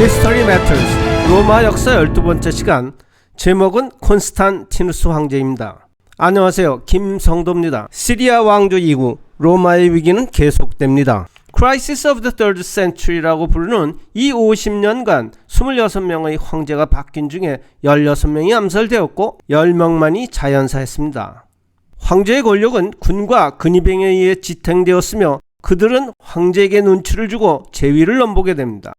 History Matters 로마 역사 12번째 시간, 제목은 콘스탄티누스 황제입니다. 안녕하세요, 김성도입니다. 시리아 왕조 이후 로마의 위기는 계속됩니다. Crisis of the Third Century라고 부르는 이 50년간 26명의 황제가 바뀐 중에 16명이 암살되었고 10명만이 자연사했습니다. 황제의 권력은 군과 근위병에 의해 지탱되었으며 그들은 황제에게 눈치를 주고 재위를 넘보게 됩니다.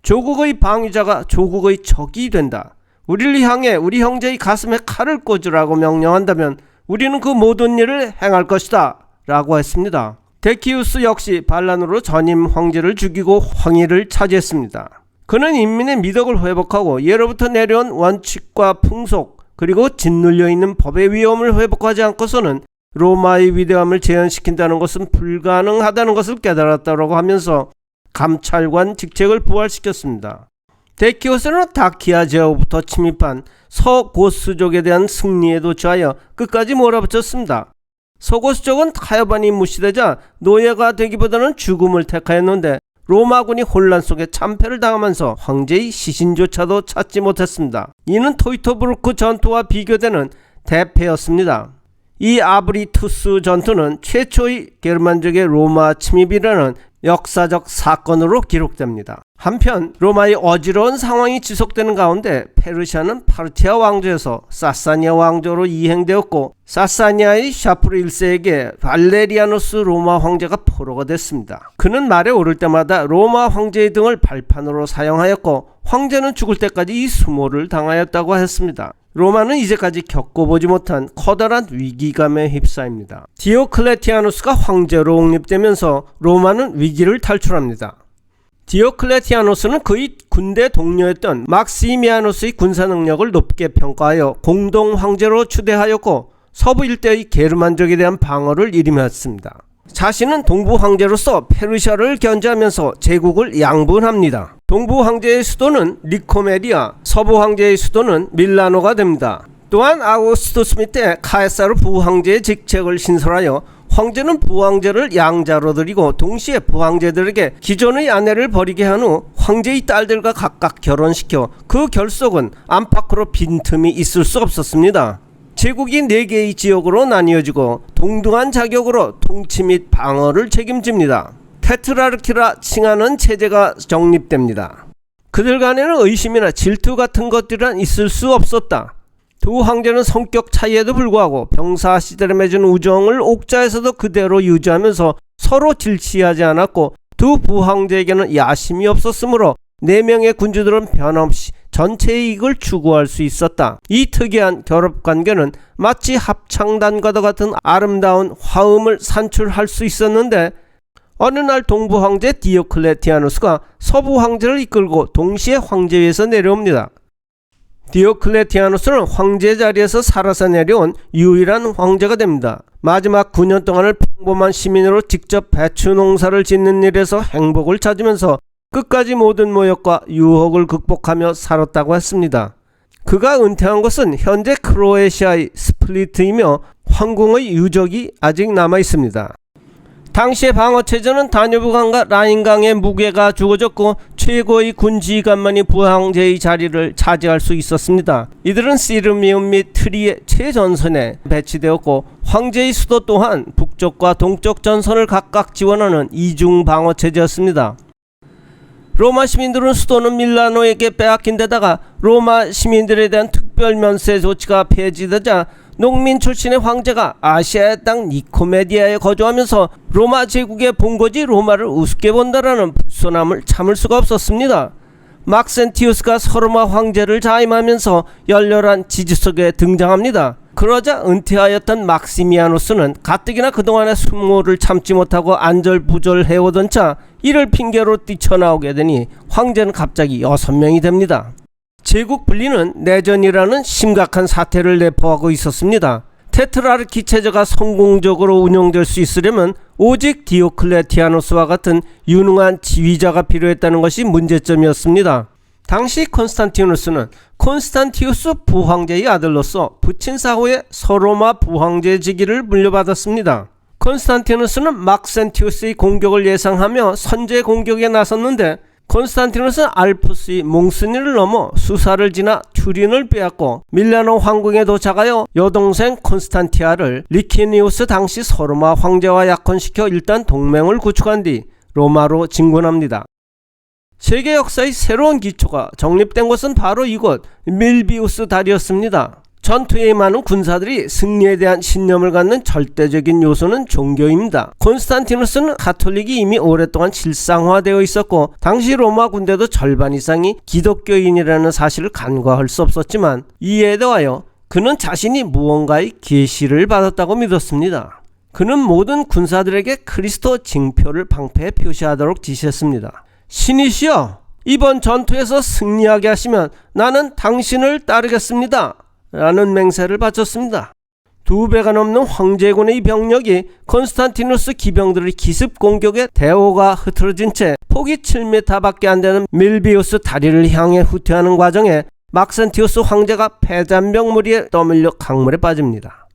조국의 방위자가 조국의 적이 된다. 우리를 향해 우리 형제의 가슴에 칼을 꽂으라고 명령한다면 우리는 그 모든 일을 행할 것이다 라고 했습니다. 데키우스 역시 반란으로 전임 황제를 죽이고 황위를 차지했습니다. 그는 인민의 미덕을 회복하고 예로부터 내려온 원칙과 풍속 그리고 짓눌려 있는 법의 위엄을 회복하지 않고서는 로마의 위대함을 재현시킨다는 것은 불가능하다는 것을 깨달았다고 하면서 감찰관 직책을 부활시켰습니다. 데키우스는 다키아 제후부터 침입한 서고스족에 대한 승리에도 좋아하여 끝까지 몰아붙였습니다. 서고스족은 타협안이 무시되자 노예가 되기보다는 죽음을 택하였는데 로마군이 혼란 속에 참패를 당하면서 황제의 시신조차도 찾지 못했습니다. 이는 토이토브루크 전투와 비교되는 대패였습니다. 이 아브리투스 전투는 최초의 게르만족의 로마 침입이라는 역사적 사건으로 기록됩니다. 한편 로마의 어지러운 상황이 지속되는 가운데 페르시아는 파르티아 왕조에서 사사니아 왕조로 이행되었고 사사니아의 샤프르 1세에게 발레리아누스 로마 황제가 포로가 됐습니다. 그는 말에 오를 때마다 로마 황제의 등을 발판으로 사용하였고 황제는 죽을 때까지 이 수모를 당하였다고 했습니다. 로마는 이제까지 겪어보지 못한 커다란 위기감에 휩싸입니다. 디오클레티아누스가 황제로 옹립되면서 로마는 위기를 탈출합니다. 디오클레티아누스는 그의 군대 동료였던 막시미아누스의 군사 능력을 높게 평가하여 공동 황제로 추대하였고 서부 일대의 게르만족에 대한 방어를 일임했습니다. 자신은 동부 황제로서 페르시아를 견제하면서 제국을 양분합니다. 동부 황제의 수도는 니코메디아, 서부 황제의 수도는 밀라노가 됩니다. 또한 아우구스투스 때 카에사르 부황제의 직책을 신설하여 황제는 부황제를 양자로 드리고 동시에 부황제들에게 기존의 아내를 버리게 한 후 황제의 딸들과 각각 결혼시켜 그 결속은 안팎으로 빈틈이 있을 수 없었습니다. 제국이 4개의 지역으로 나뉘어지고 동등한 자격으로 통치 및 방어를 책임집니다. 테트라르키라 칭하는 체제가 정립됩니다. 그들 간에는 의심이나 질투 같은 것들은 있을 수 없었다. 두 황제는 성격 차이에도 불구하고 병사 시절에 맺은 우정을 옥자에서도 그대로 유지하면서 서로 질시하지 않았고 두 부황제에게는 야심이 없었으므로 4명의 군주들은 변함없이 전체의 이익을 추구할 수 있었다. 이 특이한 결합관계는 마치 합창단과도 같은 아름다운 화음을 산출할 수 있었는데 어느 날 동부 황제 디오클레티아누스가 서부 황제를 이끌고 동시에 황제위에서 내려옵니다. 디오클레티아누스는 황제 자리에서 살아서 내려온 유일한 황제가 됩니다. 마지막 9년 동안을 평범한 시민으로 직접 배추 농사를 짓는 일에서 행복을 찾으면서 끝까지 모든 모욕과 유혹을 극복하며 살았다고 했습니다. 그가 은퇴한 것은 현재 크로에시아의 스플리트이며 황궁의 유적이 아직 남아 있습니다. 당시의 방어체제는 다뉴브강과 라인강의 무게가 주어졌고 최고의 군 지휘관만이 부황제의 자리를 차지할 수 있었습니다. 이들은 시르미움 및 트리의 최전선에 배치되었고 황제의 수도 또한 북쪽과 동쪽 전선을 각각 지원하는 이중 방어체제였습니다. 로마 시민들은 수도는 밀라노에게 빼앗긴 데다가 로마 시민들에 대한 특별 면세 조치가 폐지되자 농민 출신의 황제가 아시아의 땅 니코메디아에 거주하면서 로마 제국의 본거지 로마를 우습게 본다라는 불손함을 참을 수가 없었습니다. 막센티우스가 서로마 황제를 자임하면서 열렬한 지지 속에 등장합니다. 그러자 은퇴하였던 막시미아누스는 가뜩이나 그동안의 수모를 참지 못하고 안절부절해오던 차 이를 핑계로 뛰쳐나오게 되니 황제는 갑자기 6명이 됩니다. 제국 분리는 내전이라는 심각한 사태를 내포하고 있었습니다. 테트라르키 체제가 성공적으로 운영될 수 있으려면 오직 디오클레티아누스와 같은 유능한 지휘자가 필요했다는 것이 문제점이었습니다. 당시 콘스탄티누스는 콘스탄티우스 부황제의 아들로서 부친 사후에 서로마 부황제 직위를 물려받았습니다. 콘스탄티누스는 막센티우스의 공격을 예상하며 선제 공격에 나섰는데 콘스탄티누스는 알프스의 몽스니를 넘어 수사를 지나 튜린을 빼앗고 밀라노 황궁에 도착하여 여동생 콘스탄티아를 리키니우스 당시 서로마 황제와 약혼시켜 일단 동맹을 구축한 뒤 로마로 진군합니다. 세계 역사의 새로운 기초가 정립된 곳은 바로 이곳 밀비우스 다리였습니다. 전투에 많은 군사들이 승리에 대한 신념을 갖는 절대적인 요소는 종교입니다. 콘스탄티누스는 가톨릭이 이미 오랫동안 실상화되어 있었고 당시 로마 군대도 절반 이상이 기독교인이라는 사실을 간과할 수 없었지만 이에 더하여 그는 자신이 무언가의 계시를 받았다고 믿었습니다. 그는 모든 군사들에게 그리스도 징표를 방패에 표시하도록 지시했습니다. 신이시여, 이번 전투에서 승리하게 하시면 나는 당신을 따르겠습니다 라는 맹세를 바쳤습니다. 2배가 넘는 황제군의 병력이 콘스탄티누스 기병들의 기습 공격에 대오가 흐트러진 채 폭이 7m밖에 안 되는 밀비우스 다리를 향해 후퇴하는 과정에 막센티우스 황제가 패잔병 무리에 떠밀려 강물에 빠집니다.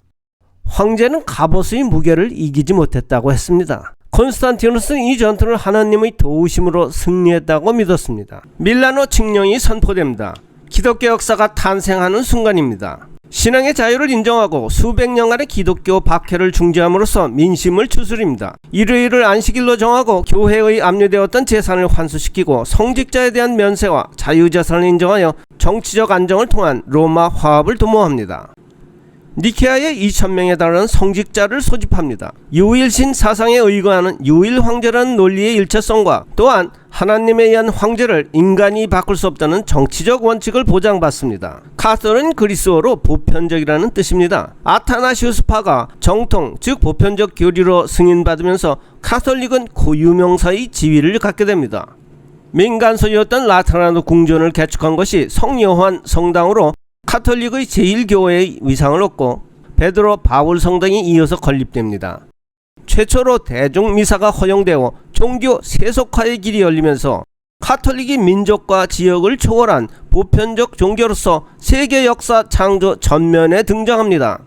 황제는 갑옷의 무게를 이기지 못했다고 했습니다. 콘스탄티누스는 이 전투를 하나님의 도우심으로 승리했다고 믿었습니다. 밀라노 칙령이 선포됩니다. 기독교 역사가 탄생하는 순간입니다. 신앙의 자유를 인정하고 수백 년간의 기독교 박해를 중지함으로써 민심을 추스립니다. 일요일을 안식일로 정하고 교회의 압류되었던 재산을 환수시키고 성직자에 대한 면세와 자유재산을 인정하여 정치적 안정을 통한 로마 화합을 도모합니다. 니케아에 2000명에 달하는 성직자를 소집합니다. 유일신 사상에 의거하는 유일황제라는 논리의 일체성과 또한 하나님에 의한 황제를 인간이 바꿀 수 없다는 정치적 원칙을 보장받습니다. 카톨은 그리스어로 보편적이라는 뜻입니다. 아타나시우스파가 정통 즉 보편적 교리로 승인받으면서 카톨릭은 고유명사의 지위를 갖게 됩니다. 민간 소유였던 라테라노 궁전을 개축한 것이 성요한 성당으로 카톨릭의 제1교회의 위상을 얻고 베드로 바울 성당이 이어서 건립됩니다. 최초로 대중미사가 허용되어 종교 세속화의 길이 열리면서 카톨릭이 민족과 지역을 초월한 보편적 종교로서 세계 역사 창조 전면에 등장합니다.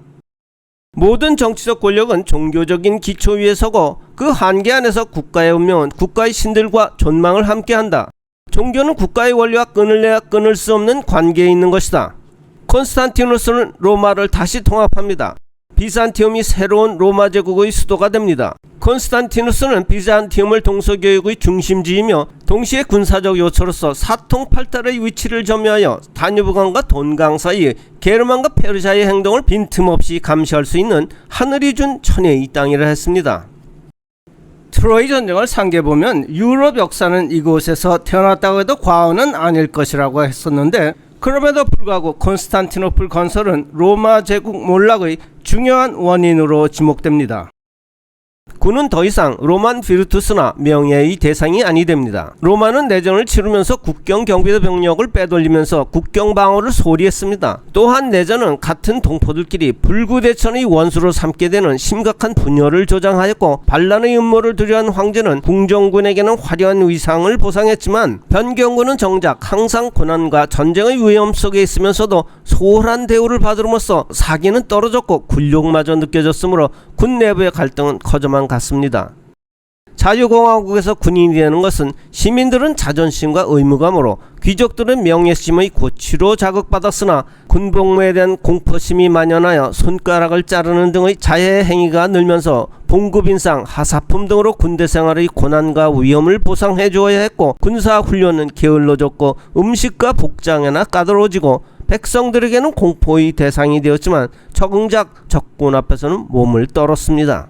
모든 정치적 권력은 종교적인 기초 위에 서고 그 한계 안에서 국가의 운명은 국가의 신들과 존망을 함께한다. 종교는 국가의 원리와 끈을 내야 끊을 수 없는 관계에 있는 것이다. 콘스탄티누스는 로마를 다시 통합합니다. 비잔티움이 새로운 로마 제국의 수도가 됩니다. 콘스탄티누스는 비잔티움을 동서교역의 중심지이며 동시에 군사적 요처로서 사통팔달의 위치를 점유하여 다뉴브강과 돈강 사이의 게르만과 페르시아의 행동을 빈틈없이 감시할 수 있는 하늘이 준 천혜의 땅이라 했습니다. 트로이 전쟁을 상기해보면 유럽 역사는 이곳에서 태어났다고 해도 과언은 아닐 것이라고 했었는데 그럼에도 불구하고 콘스탄티노플 건설은 로마 제국 몰락의 중요한 원인으로 지목됩니다. 그는 더 이상 로만 비르투스나 명예의 대상이 아니 됩니다. 로마는 내전을 치르면서 국경 경비대 병력을 빼돌리면서 국경 방어를 소리했습니다. 또한 내전은 같은 동포들끼리 불구대천의 원수로 삼게 되는 심각한 분열을 조장하였고 반란의 음모를 두려한 황제는 궁정군에게는 화려한 위상을 보상했지만 변경군은 정작 항상 고난과 전쟁의 위험 속에 있으면서도 소홀한 대우를 받음으로써 사기는 떨어졌고 굴욕마저 느껴졌으므로 군 내부의 갈등은 커져만 갔습니다. 자유공화국에서 군인이 되는 것은 시민들은 자존심과 의무감으로 귀족들은 명예심의 고취로 자극받았으나 군복무에 대한 공포심이 만연하여 손가락을 자르는 등의 자해 행위가 늘면서 봉급인상, 하사품 등으로 군대 생활의 고난과 위험을 보상해 주어야 했고 군사훈련은 게을러졌고 음식과 복장에나 까다로워지고 백성들에게는 공포의 대상이 되었지만 정작 적군 앞에서는 몸을 떨었습니다.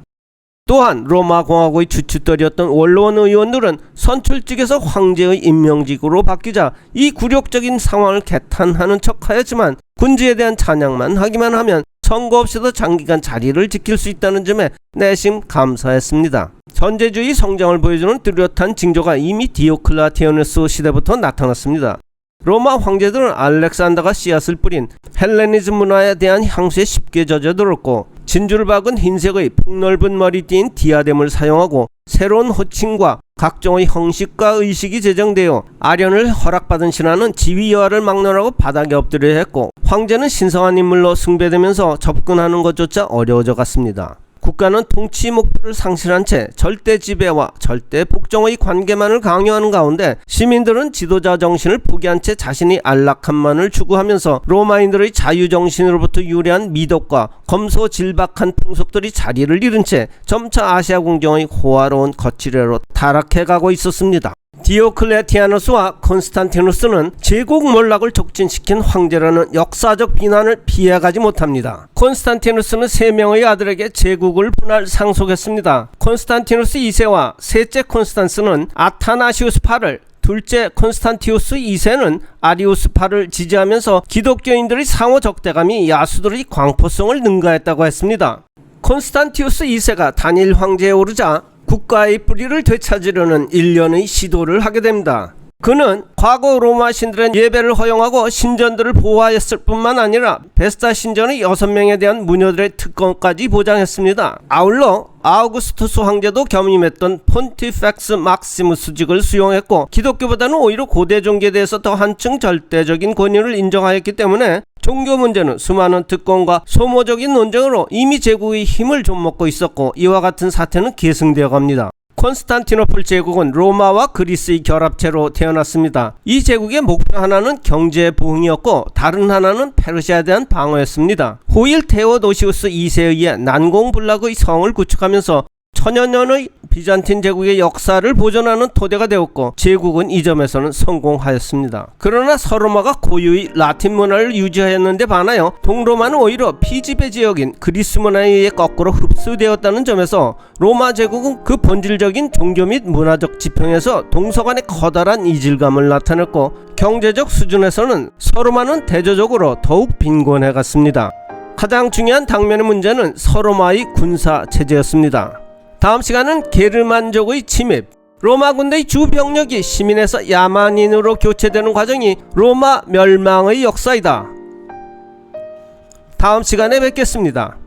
또한 로마 공화국의 주춧돌이었던 원로원 의원들은 선출직에서 황제의 임명직으로 바뀌자 이 굴욕적인 상황을 개탄하는 척하였지만 군주에 대한 찬양만 하기만 하면 선거 없이도 장기간 자리를 지킬 수 있다는 점에 내심 감사했습니다. 전제주의 성장을 보여주는 뚜렷한 징조가 이미 디오클라티아누스 시대부터 나타났습니다. 로마 황제들은 알렉산더가 씨앗을 뿌린 헬레니즘 문화에 대한 향수에 쉽게 젖어들었고 진주를 박은 흰색의 폭넓은 머리띠인 디아뎀을 사용하고 새로운 호칭과 각종의 형식과 의식이 제정되어 아련을 허락받은 신하는 지위여하를 막론하고 바닥에 엎드려야 했고 황제는 신성한 인물로 숭배되면서 접근하는 것조차 어려워져 갔습니다. 국가는 통치 목표를 상실한 채 절대 지배와 절대 복종의 관계만을 강요하는 가운데 시민들은 지도자 정신을 포기한 채 자신이 안락함만을 추구하면서 로마인들의 자유정신으로부터 유래한 미덕과 검소질박한 풍속들이 자리를 잃은 채 점차 아시아 궁정의 호화로운 거칠애로 타락해가고 있었습니다. 디오클레티아누스와 콘스탄티누스는 제국 몰락을 촉진시킨 황제라는 역사적 비난을 피해가지 못합니다. 콘스탄티누스는 3명의 아들에게 제국을 분할 상속했습니다. 콘스탄티누스 2세와 셋째 콘스탄스는 아타나시우스파를, 둘째 콘스탄티우스 2세는 아리우스파를 지지하면서 기독교인들의 상호 적대감이 야수들의 광포성을 능가했다고 했습니다. 콘스탄티우스 2세가 단일 황제에 오르자 국가의 뿌리를 되찾으려는 일련의 시도를 하게 됩니다. 그는 과거 로마 신들의 예배를 허용하고 신전들을 보호하였을 뿐만 아니라 베스타 신전의 6명에 대한 무녀들의 특권까지 보장했습니다. 아울러 아우구스투스 황제도 겸임했던 폰티펙스 막시무스직을 수용했고 기독교보다는 오히려 고대 종교에 대해서 더 한층 절대적인 권위를 인정하였기 때문에 종교 문제는 수많은 특권과 소모적인 논쟁으로 이미 제국의 힘을 좀먹고 있었고 이와 같은 사태는 계승되어 갑니다. 콘스탄티노플 제국은 로마와 그리스의 결합체로 태어났습니다. 이 제국의 목표 하나는 경제 부흥이었고 다른 하나는 페르시아에 대한 방어였습니다. 후일 테오도시우스 2세에 의해 난공불락의 성을 구축하면서 천여년의 비잔틴 제국의 역사를 보존하는 토대가 되었고 제국은 이 점에서는 성공하였습니다. 그러나 서로마가 고유의 라틴 문화를 유지하였는데 반하여 동로마는 오히려 피지배 지역인 그리스 문화에 의해 거꾸로 흡수되었다는 점에서 로마 제국은 그 본질적인 종교 및 문화적 지평에서 동서간의 커다란 이질감을 나타냈고 경제적 수준에서는 서로마는 대조적으로 더욱 빈곤해갔습니다. 가장 중요한 당면의 문제는 서로마의 군사 체제였습니다. 다음 시간은 게르만족의 침입, 로마 군대의 주 병력이 시민에서 야만인으로 교체되는 과정이 로마 멸망의 역사이다. 다음 시간에 뵙겠습니다.